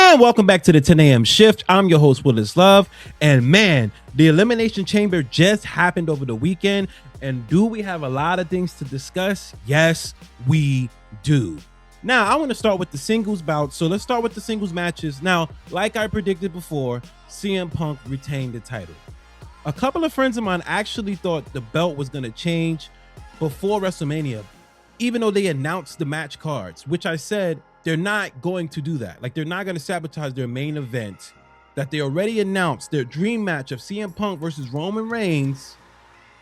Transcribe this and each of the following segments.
And welcome back to the 10 a.m. shift. I'm your host, Willis Love. And man, the Elimination Chamber just happened over the weekend. And do we have a lot of things to discuss? Yes, we do. Now, I want to start with the singles bout. So let's start with the singles matches. Now, like I predicted before, CM Punk retained the title. A couple of friends of mine actually thought the belt was going to change before WrestleMania, even though they announced the match cards, which I said they're not going to do that. Like, they're not going to sabotage their main event that they already announced, their dream match of CM Punk versus Roman Reigns,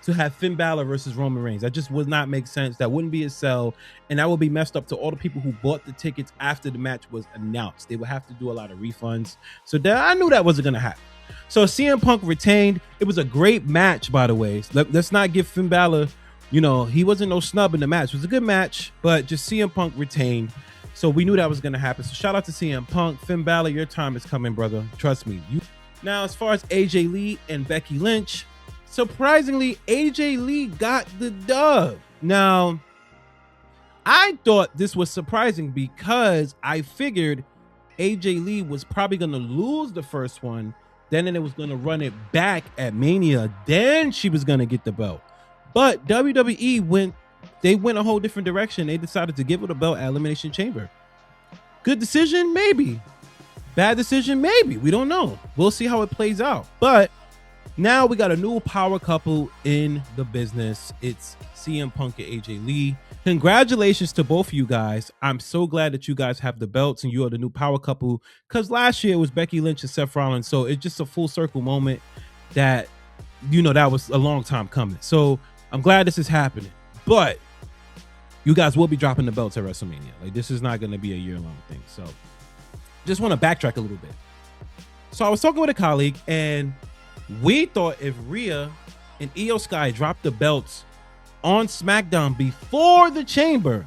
to have Finn Balor versus Roman Reigns. That just would not make sense. That wouldn't be a sell, and that would be messed up to all the people who bought the tickets after the match was announced. They would have to do a lot of refunds. So I knew that wasn't going to happen. So CM Punk retained. It was a great match, by the way. Let's not give Finn Balor, he wasn't no snub in the match. It was a good match, but just CM Punk retained. So we knew that was going to happen. So shout out to CM Punk. Finn Balor, your time is coming, brother. Trust me. Now, as far as AJ Lee and Becky Lynch, surprisingly, AJ Lee got the dub. Now, I thought this was surprising because I figured AJ Lee was probably going to lose the first one. Then it was going to run it back at Mania. Then she was going to get the belt. But WWE went a whole different direction. They decided to give her the belt at Elimination Chamber. Good decision? Maybe. Bad decision? Maybe. We don't know. We'll see how it plays out. But now we got a new power couple in the business. It's CM Punk and AJ Lee. Congratulations to both of you guys. I'm so glad that you guys have the belts and you are the new power couple, because last year it was Becky Lynch and Seth Rollins. So it's just a full circle moment that, that was a long time coming. So I'm glad this is happening. But you guys will be dropping the belts at WrestleMania. Like, this is not going to be a year-long thing. So just want to backtrack a little bit. So I was talking with a colleague, and we thought if Rhea and Io Sky dropped the belts on SmackDown before the Chamber,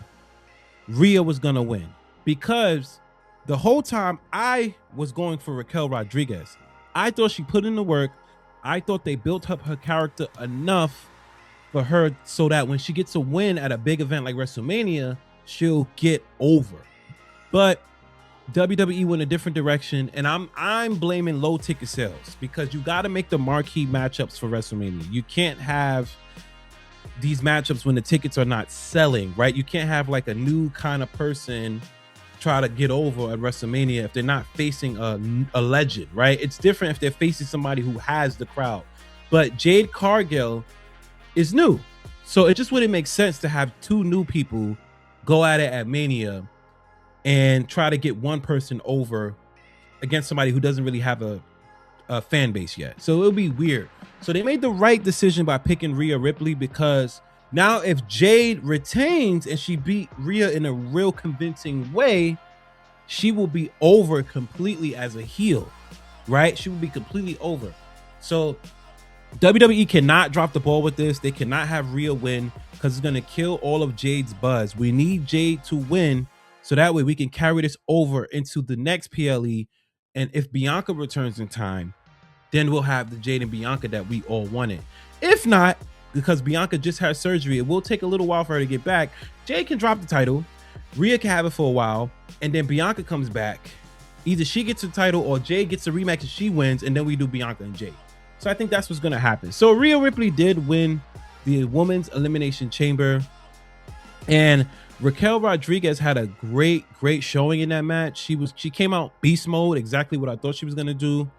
Rhea was going to win. Because the whole time I was going for Raquel Rodriguez. I thought she put in the work. I thought they built up her character enough for her so that when she gets a win at a big event like WrestleMania, she'll get over. But WWE went a different direction, and I'm blaming low ticket sales, because you got to make the marquee matchups for WrestleMania. You can't have these matchups when the tickets are not selling, right? You can't have like a new kind of person try to get over at WrestleMania if they're not facing a legend, right? It's different if they're facing somebody who has the crowd. But Jade Cargill is new, so it just wouldn't make sense to have two new people go at it at Mania and try to get one person over against somebody who doesn't really have a fan base yet. So it'll be weird. So they made the right decision by picking Rhea Ripley, because now if Jade retains and she beat Rhea in a real convincing way, she will be over completely as a heel, right? She will be completely over. So WWE cannot drop the ball with this. They cannot have Rhea win, because it's going to kill all of Jade's buzz. We need Jade to win, so that way we can carry this over into the next PLE. And if Bianca returns in time, then we'll have the Jade and Bianca that we all wanted. If not, because Bianca just had surgery, it will take a little while for her to get back. Jade can drop the title, Rhea can have it for a while, and then Bianca comes back. Either she gets the title or Jade gets a rematch and she wins, and then we do Bianca and Jade. So I think that's what's going to happen. So Rhea Ripley did win the Women's Elimination Chamber. And Raquel Rodriguez had a great showing in that match. She came out beast mode, exactly what I thought she was going to do.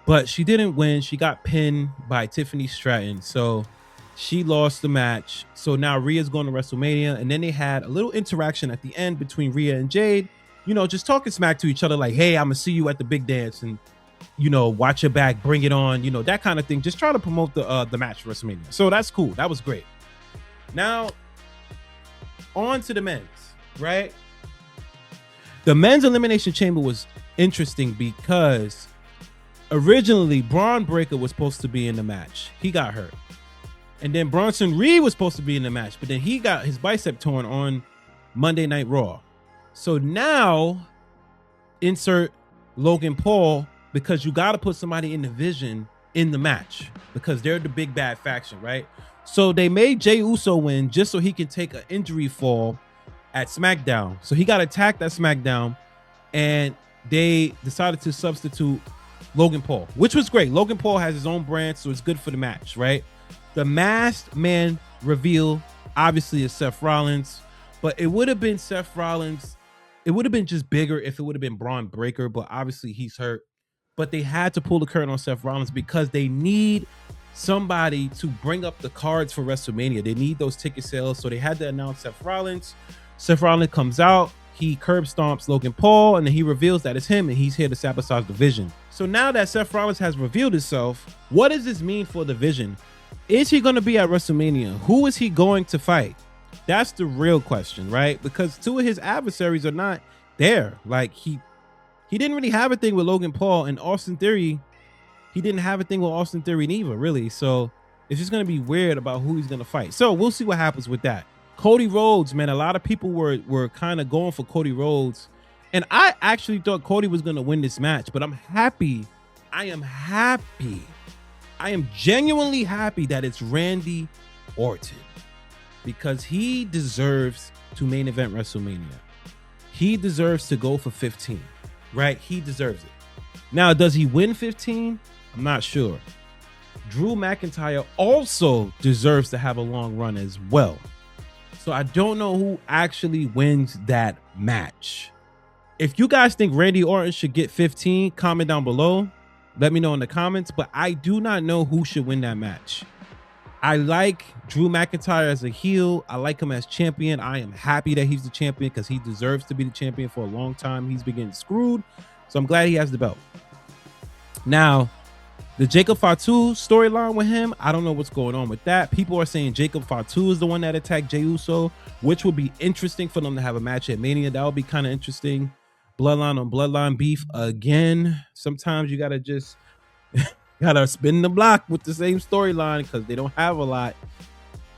But she didn't win. She got pinned by Tiffany Stratton. So she lost the match. So now Rhea's going to WrestleMania. And then they had a little interaction at the end between Rhea and Jade. Just talking smack to each other like, hey, I'm going to see you at the big dance. And watch your back, bring it on, that kind of thing. Just try to promote the match for WrestleMania. So that's cool. That was great. Now, on to the men's, right? The men's Elimination Chamber was interesting because originally Braun Breaker was supposed to be in the match. He got hurt. And then Bronson Reed was supposed to be in the match, but then he got his bicep torn on Monday Night Raw. So now insert Logan Paul, because you got to put somebody in the Vision in the match, because they're the big bad faction, right? So they made Jey Uso win just so he can take an injury fall at SmackDown. So he got attacked at SmackDown, and they decided to substitute Logan Paul, which was great. Logan Paul has his own brand, so it's good for the match, right? The masked man reveal obviously is Seth Rollins, but it would have been Seth Rollins. It would have been just bigger if it would have been Braun Breaker, but obviously he's hurt. But they had to pull the curtain on Seth Rollins because they need somebody to bring up the cards for WrestleMania. They need those ticket sales, so they had to announce Seth Rollins. Seth Rollins comes out, he curb stomps Logan Paul, and then he reveals that it's him, and he's here to sabotage the Vision. So now that Seth Rollins has revealed himself, what does this mean for the Vision? Is he going to be at WrestleMania? Who is he going to fight? That's the real question, right? Because two of his adversaries are not there. Like, he didn't really have a thing with Logan Paul, and Austin Theory, he didn't have a thing with Austin Theory neither, really. So it's just going to be weird about who he's going to fight. So we'll see what happens with that. Cody Rhodes, man, a lot of people were kind of going for Cody Rhodes. And I actually thought Cody was going to win this match, but I'm happy. I am happy. I am genuinely happy that it's Randy Orton, because he deserves to main event WrestleMania. He deserves to go for 15, right? He deserves it. Now, does he win 15? I'm not sure. Drew McIntyre also deserves to have a long run as well. So I don't know who actually wins that match. If you guys think Randy Orton should get 15, comment down below. Let me know in the comments. But I do not know who should win that match. I like Drew McIntyre as a heel. I like him as champion. I am happy that he's the champion because he deserves to be the champion for a long time. He's been getting screwed. So I'm glad he has the belt. Now, the Jacob Fatu storyline with him, I don't know what's going on with that. People are saying Jacob Fatu is the one that attacked Jey Uso, which would be interesting for them to have a match at Mania. That would be kind of interesting. Bloodline on bloodline beef again. Sometimes you gotta just gotta spin the block with the same storyline because they don't have a lot.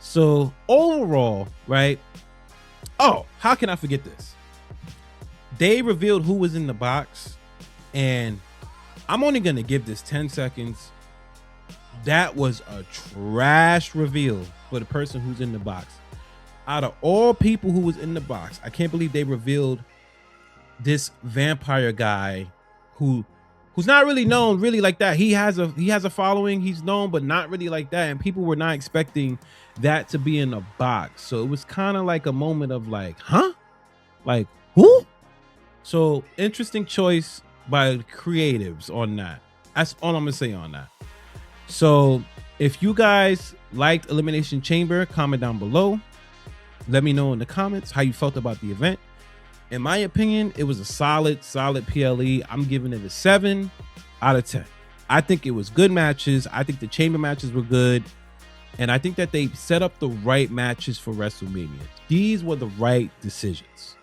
So overall, right? Oh, how can I forget this? They revealed who was in the box, and I'm only gonna give this 10 seconds. That was a trash reveal for the person who's in the box. Out of all people who was in the box, I can't believe they revealed this vampire guy who's not really known really like that. He has a following, he's known, but not really like that, and people were not expecting that to be in a box. So it was kind of like a moment of like, huh? Like, who? So interesting choice by creatives on that. That's all I'm gonna say on that. So if you guys liked Elimination Chamber, comment down below. Let me know in the comments how you felt about the event. In my opinion, it was a solid PLE. I'm giving it a 7 out of 10. I think it was good matches. I think the chamber matches were good. And I think that they set up the right matches for WrestleMania. These were the right decisions.